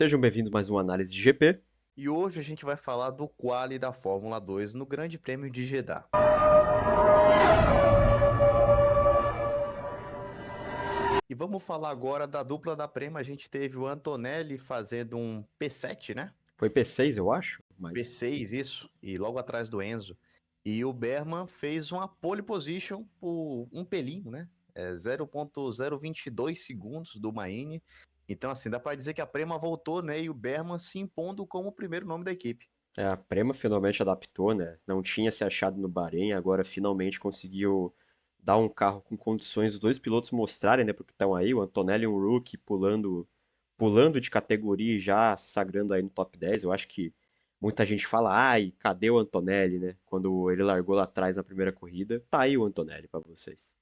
Sejam bem-vindos a mais uma análise de GP. E hoje a gente vai falar do quali da Fórmula 2 no Grande Prêmio de Jeddah. E vamos falar agora da dupla da Prema. A gente teve o Antonelli fazendo um P7, né? Foi P6, eu acho, mas P6, isso. E logo atrás do Enzo. E o Berman fez uma pole position por um pelinho, né? 0,022 segundos do Maini. Então, assim, dá para dizer que a Prema voltou, né? E o Berman se impondo como o primeiro nome da equipe. a Prema finalmente adaptou, né? Não tinha se achado no Bahrein, agora finalmente conseguiu dar um carro com condições dos dois pilotos mostrarem, né, porque estão aí, o Antonelli e o Rookie pulando de categoria e já se sagrando aí no top 10. Eu acho que muita gente fala, ai, cadê o Antonelli, né? Quando ele largou lá atrás na primeira corrida, tá aí o Antonelli pra vocês.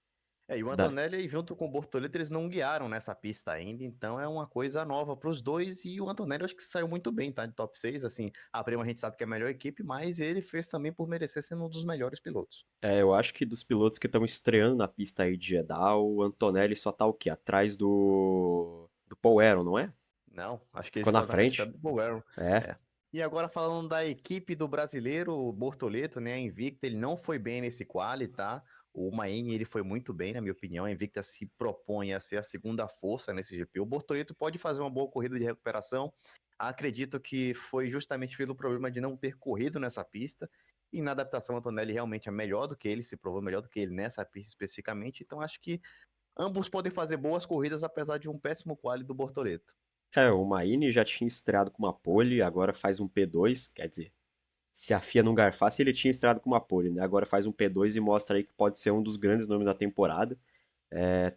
E o Da- Antonelli junto com o Bortoleto, eles não guiaram nessa pista ainda, então é uma coisa nova para os dois, e o Antonelli acho que saiu muito bem, tá, de top 6, assim, a Prema a gente sabe que é a melhor equipe, mas ele fez também por merecer ser um dos melhores pilotos. eu acho que dos pilotos que estão estreando na pista aí de Jeddah, o Antonelli só tá o quê? Atrás do Paul Aaron, não é? Não, acho que ele Ficou na ficou na frente até frente? do Paul Aaron. É. É. E agora falando da equipe do brasileiro, o Bortoleto, né, a Invicta, ele não foi bem nesse quali, tá? O Maini, ele foi muito bem, na minha opinião. A Invicta se propõe a ser a segunda força nesse GP. O Bortoleto pode fazer uma boa corrida de recuperação. Acredito que foi justamente pelo problema de não ter corrido nessa pista. E na adaptação, o Antonelli realmente é melhor do que ele, se provou melhor do que ele nessa pista especificamente. Então acho que ambos podem fazer boas corridas, apesar de um péssimo quali do Bortoleto. O Maini já tinha estreado com uma pole, agora faz um P2, quer dizer, se a FIA não garfasse, ele tinha estreado com uma pole, né? Agora faz um P2 e mostra aí que pode ser um dos grandes nomes da temporada.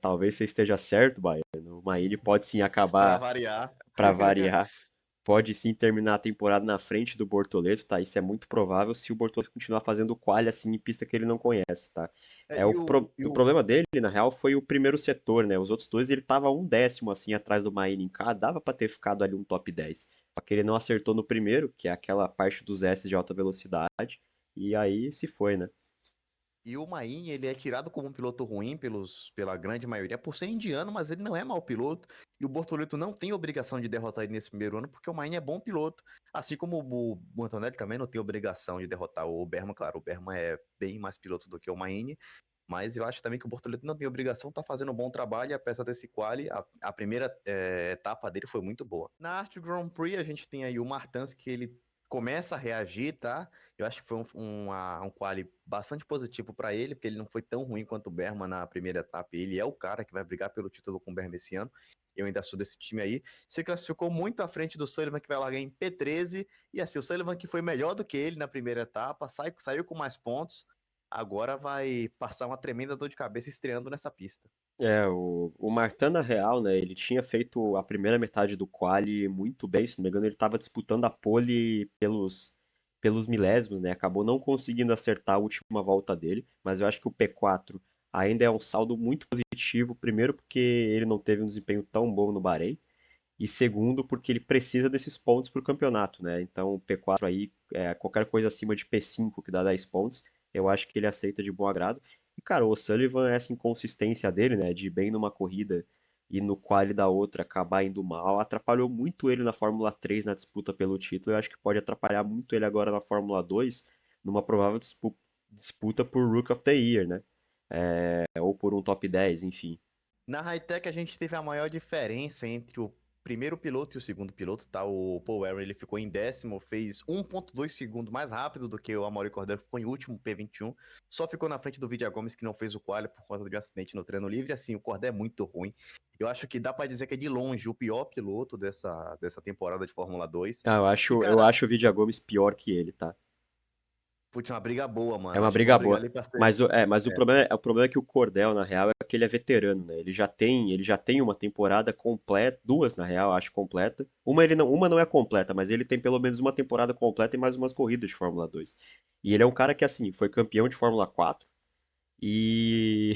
Talvez você esteja certo, Baiano. O Maini pode sim Para acabar, variar. para variar, pode sim terminar a temporada na frente do Bortoleto, tá? Isso é muito provável se o Bortoleto continuar fazendo quali assim em pista que ele não conhece, tá? É, e o, e O o, problema dele, na real, foi o primeiro setor, né? Os outros dois ele tava um décimo assim atrás do Maíra em cada, dava pra ter ficado ali um top 10. Só que ele não acertou no primeiro, que é aquela parte dos S de alta velocidade, e aí se foi, né? e o Maini, ele é tirado como um piloto ruim pela grande maioria, por ser indiano, mas ele não é mau piloto. E o Bortoleto não tem obrigação de derrotar ele nesse primeiro ano, porque o Maini é bom piloto. Assim como o Antonelli também não tem obrigação de derrotar o Berman. Claro, o Berman é bem mais piloto do que o Maini. Mas eu acho também que o Bortoleto não tem obrigação, tá fazendo um bom trabalho, e apesar desse quali, a primeira etapa dele foi muito boa. Na Arte Grand Prix, a gente tem aí o Martins, que ele começa a reagir, tá? Eu acho que foi um quali bastante positivo para ele, porque ele não foi tão ruim quanto o Berman na primeira etapa. Ele é o cara que vai brigar pelo título com o Berman esse ano. Eu ainda sou desse time aí. Se classificou muito à frente do Sullivan, que vai largar em P13. E assim, o Sullivan, que foi melhor do que ele na primeira etapa, saiu com mais pontos. Agora vai passar uma tremenda dor de cabeça estreando nessa pista. O Martin, na real, né, ele tinha feito a primeira metade do quali muito bem, se não me engano, ele estava disputando a pole pelos milésimos, né, acabou não conseguindo acertar a última volta dele, mas eu acho que o P4 ainda é um saldo muito positivo, primeiro porque ele não teve um desempenho tão bom no Bahrein, e segundo porque ele precisa desses pontos para o campeonato, né, então o P4 aí, qualquer coisa acima de P5 que dá 10 pontos, eu acho que ele aceita de bom agrado. E, cara, o Sullivan, essa inconsistência dele, né, de ir bem numa corrida e no quali da outra acabar indo mal, atrapalhou muito ele na Fórmula 3 na disputa pelo título. Eu acho que pode atrapalhar muito ele agora na Fórmula 2, numa provável disputa por Rook of the Year, né? Ou por um top 10, enfim. Na Hightech a gente teve a maior diferença entre o primeiro piloto e o segundo piloto, tá? O Paul Warren, ele ficou em décimo, fez 1,2 segundos mais rápido do que o Amaury Cordero, ficou em último, P21. Só ficou na frente do Vidia Gomes, que não fez o quali por conta de um acidente no treino livre. Assim, o Cordero é muito ruim. Eu acho que dá pra dizer que é de longe o pior piloto dessa temporada de Fórmula 2. Ah, E, eu cara, acho o Vidia Gomes pior que ele, tá? putz, uma briga boa, É mano. uma Acho que vão briga brigar boa. ali pra ser. Mas É. o problema é que o Cordell, na real, é que ele é veterano, né? Ele já tem uma temporada completa, duas, na real, acho completa. Uma não é completa, mas ele tem pelo menos uma temporada completa e mais umas corridas de Fórmula 2. E ele é um cara que, assim, foi campeão de Fórmula 4 e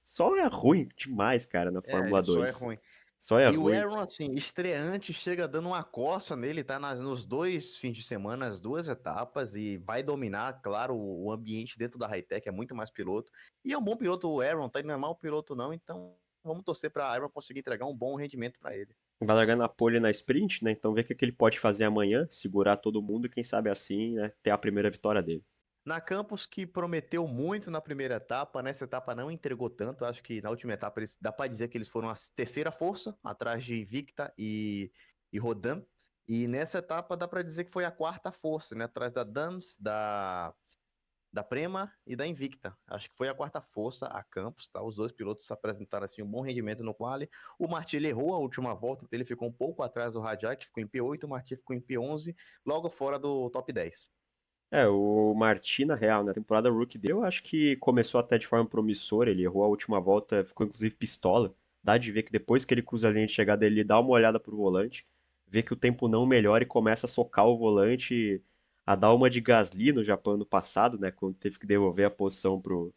só é ruim demais, cara, na Fórmula Ele só é 2. ruim. Só é E o ruim. Aaron, assim, estreante, chega dando uma coça nele, tá nos dois fins de semana, as duas etapas, e vai dominar, claro, o ambiente dentro da Hightech, é muito mais piloto. E é um bom piloto o Aaron, tá? Ele não é mau piloto não, então vamos torcer pra Aaron conseguir entregar um bom rendimento pra ele. Vai largar na pole na sprint, né? Então ver o que que ele pode fazer amanhã, segurar todo mundo e quem sabe assim, né, ter a primeira vitória dele. Na Campos, que prometeu muito na primeira etapa, nessa etapa não entregou tanto. Acho que na última etapa eles, dá para dizer que eles foram a terceira força, atrás de Invicta e Rodan. E nessa etapa dá para dizer que foi a quarta força, né? Atrás da Dams, da Prema e da Invicta. Acho que foi a quarta força a Campos, tá? Os dois pilotos apresentaram assim um bom rendimento no quali. O Martin ele errou a última volta, então ele ficou um pouco atrás do Rajai, que ficou em P8, o Martin ficou em P11, logo fora do top 10. É, o Martin, na real, na temporada rookie dele, eu acho que começou até de forma promissora, ele errou a última volta, ficou inclusive pistola. Dá de ver que depois que ele cruza a linha de chegada, ele dá uma olhada pro volante, vê que o tempo não melhora e começa a socar o volante, a dar uma de Gasly no Japão no passado, né, quando teve que devolver a posição pro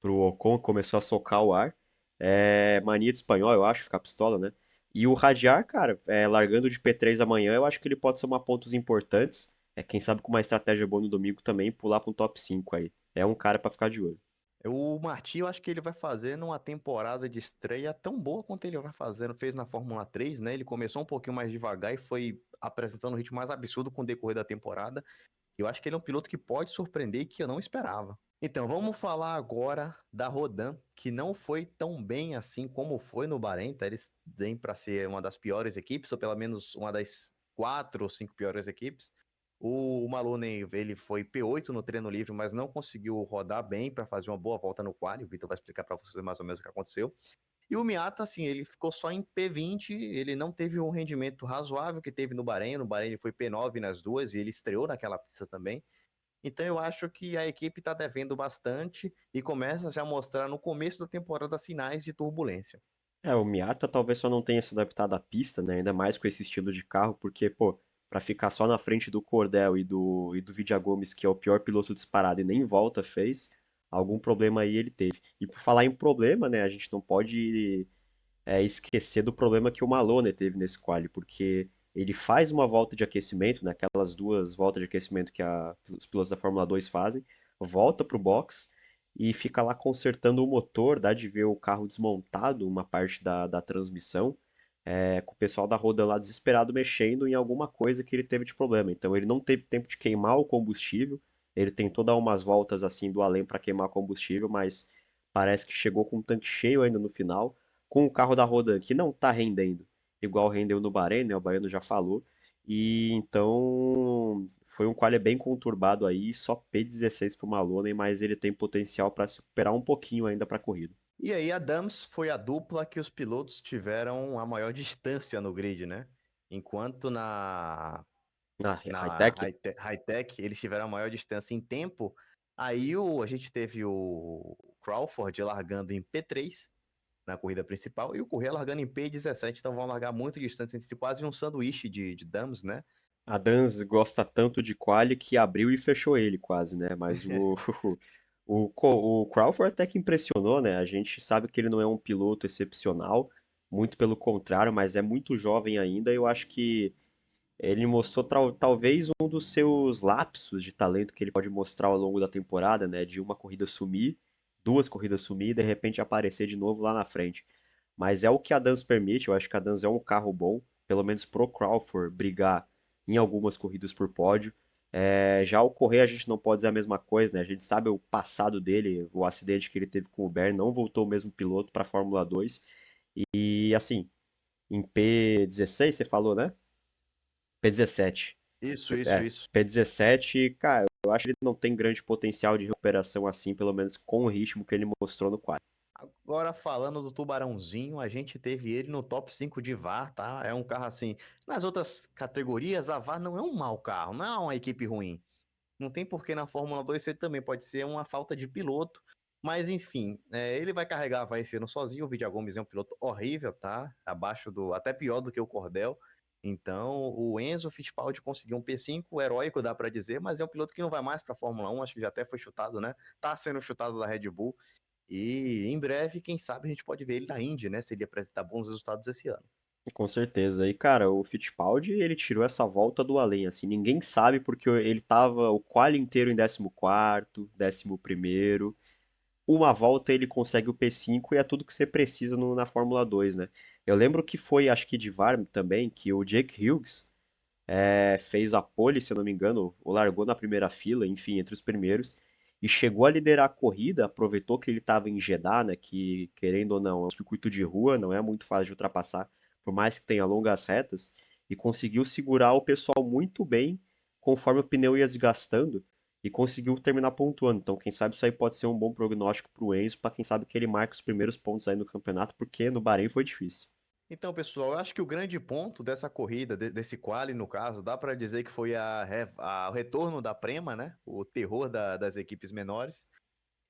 Ocon, começou a socar o ar. É mania de espanhol, eu acho, ficar pistola, né? E o Radiar, cara, largando de P3 amanhã, eu acho que ele pode somar pontos importantes. Quem sabe com uma estratégia boa no domingo também, pular para um top 5 aí. É um cara para ficar de olho. O Martin, eu acho que ele vai fazer uma temporada de estreia tão boa quanto ele vai fazendo, fez na Fórmula 3, né? Ele começou um pouquinho mais devagar e foi apresentando um ritmo mais absurdo com o decorrer da temporada. Eu acho que ele é um piloto que pode surpreender e que eu não esperava. Então, vamos falar agora da Rodan, que não foi tão bem assim como foi no Bahrein, tá? Eles vêm para ser uma das piores equipes, ou pelo menos uma das quatro ou cinco piores equipes. O Maloney, ele foi P8 no treino livre, mas não conseguiu rodar bem para fazer uma boa volta no quali. O Vitor vai explicar para vocês mais ou menos o que aconteceu. E o Miata, assim, ele ficou só em P20, ele não teve um rendimento razoável que teve no Bahrein. No Bahrein ele foi P9 nas duas e ele estreou naquela pista também. Então eu acho que a equipe está devendo bastante e começa já a mostrar no começo da temporada sinais de turbulência. O Miata talvez só não tenha se adaptado à pista, né? Ainda mais com esse estilo de carro, porque, pô, para ficar só na frente do Cordel e do Vidia Gomes, que é o pior piloto disparado e nem volta fez, algum problema aí ele teve. E por falar em problema, né? A gente não pode esquecer do problema que o Malone teve nesse quali, porque ele faz uma volta de aquecimento, né, aquelas duas voltas de aquecimento que os pilotos da Fórmula 2 fazem, volta para o box e fica lá consertando o motor, dá de ver o carro desmontado, uma parte da transmissão, com o pessoal da Rodan lá desesperado mexendo em alguma coisa que ele teve de problema. Então ele não teve tempo de queimar o combustível, ele tentou dar umas voltas assim do além para queimar combustível, mas parece que chegou com o tanque cheio ainda no final com o carro da Rodan que não está rendendo igual rendeu no Bahrein, né? O Baiano já falou. E então foi um quali bem conturbado aí, só P16 para o Maloney, mas ele tem potencial para se recuperar um pouquinho ainda para a corrida. E aí a Dams foi a dupla que os pilotos tiveram a maior distância no grid, né? Enquanto Na na high-tech, high-tech eles tiveram a maior distância em tempo, aí a gente teve o Crawford largando em P3 na corrida principal e o Correa largando em P17, então vão largar muito distante entre si, quase um sanduíche de Dams, né? a Dans gosta tanto de quali que abriu e fechou ele quase, né? Mas o Crawford até que impressionou, né? A gente sabe que ele não é um piloto excepcional, muito pelo contrário, mas é muito jovem ainda. Eu acho que ele mostrou talvez um dos seus lapsos de talento que ele pode mostrar ao longo da temporada, né? De uma corrida sumir, duas corridas sumir e de repente aparecer de novo lá na frente. Mas é o que a Dance permite, eu acho que a Dance é um carro bom, pelo menos pro Crawford brigar em algumas corridas por pódio. Já o Correa a gente não pode dizer a mesma coisa, né? A gente sabe o passado dele, o acidente que ele teve com o Bernie, não voltou o mesmo piloto para a Fórmula 2. E assim, em P16 você falou, né? P17. Isso, isso, isso. P17, cara, eu acho que ele não tem grande potencial de recuperação assim, pelo menos com o ritmo que ele mostrou no quadro. Agora falando do Tubarãozinho, a gente teve ele no top 5 de VAR, tá? É um carro assim. Nas outras categorias, a VAR não é um mau carro, não é uma equipe ruim. Não tem porquê na Fórmula 2 ser também, pode ser uma falta de piloto. Mas enfim, ele vai carregar, vai sendo sozinho. O Vidia Gomes é um piloto horrível, tá? Abaixo do. Até pior do que o Cordel. Então, o Enzo Fittipaldi conseguiu um P5 heróico, dá pra dizer, mas é um piloto que não vai mais pra Fórmula 1, acho que já até foi chutado, né? Tá sendo chutado da Red Bull. E em breve, quem sabe, a gente pode ver ele na Indy, né? Se ele apresentar bons resultados esse ano. Com certeza. E, cara, o Fittipaldi, ele tirou essa volta do além, assim, ninguém sabe porque ele tava o quali inteiro em 14º, 11º. Uma volta ele consegue o P5 e é tudo que você precisa na Fórmula 2, né? Eu lembro que foi, acho que de VAR também, que o Jake Hughes fez a pole, se eu não me engano, ou largou na primeira fila, enfim, entre os primeiros, e chegou a liderar a corrida, aproveitou que ele estava em Jeddah, né, que querendo ou não, é um circuito de rua, não é muito fácil de ultrapassar, por mais que tenha longas retas, e conseguiu segurar o pessoal muito bem conforme o pneu ia desgastando, e conseguiu terminar pontuando. Então, quem sabe isso aí pode ser um bom prognóstico para o Enzo, para quem sabe que ele marque os primeiros pontos aí no campeonato, porque no Bahrein foi difícil. Então, pessoal, eu acho que o grande ponto dessa corrida, desse quali, no caso, dá para dizer que foi o retorno da Prema, né? O terror das equipes menores.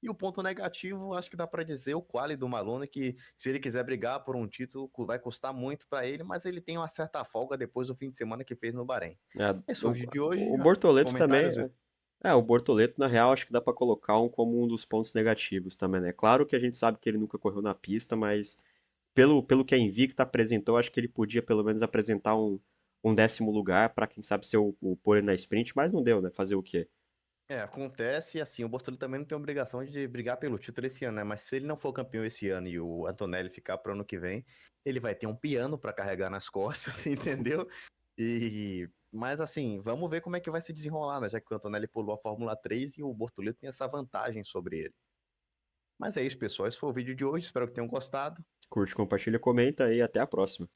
E o ponto negativo, acho que dá para dizer o quali do Malone, que se ele quiser brigar por um título, vai custar muito para ele, mas ele tem uma certa folga depois do fim de semana que fez no Bahrein. Esse foi o vídeo de hoje. O Bortoleto também. Comentários. O Bortoleto, na real, acho que dá pra colocar como um dos pontos negativos também, né? Claro que a gente sabe que ele nunca correu na pista, mas pelo que a Invicta apresentou, acho que ele podia pelo menos apresentar um décimo lugar pra quem sabe ser o pole na sprint, mas não deu, né? Fazer o quê? Acontece e assim, o Bortolli também não tem obrigação de brigar pelo título esse ano, né? Mas se ele não for campeão esse ano e o Antonelli ficar pro ano que vem, ele vai ter um piano para carregar nas costas, entendeu? Mas assim, vamos ver como é que vai se desenrolar, né? Já que o Antonelli pulou a Fórmula 3 e o Bortolli tem essa vantagem sobre ele. Mas é isso, pessoal. Esse foi o vídeo de hoje. Espero que tenham gostado. Curte, compartilha, comenta e até a próxima.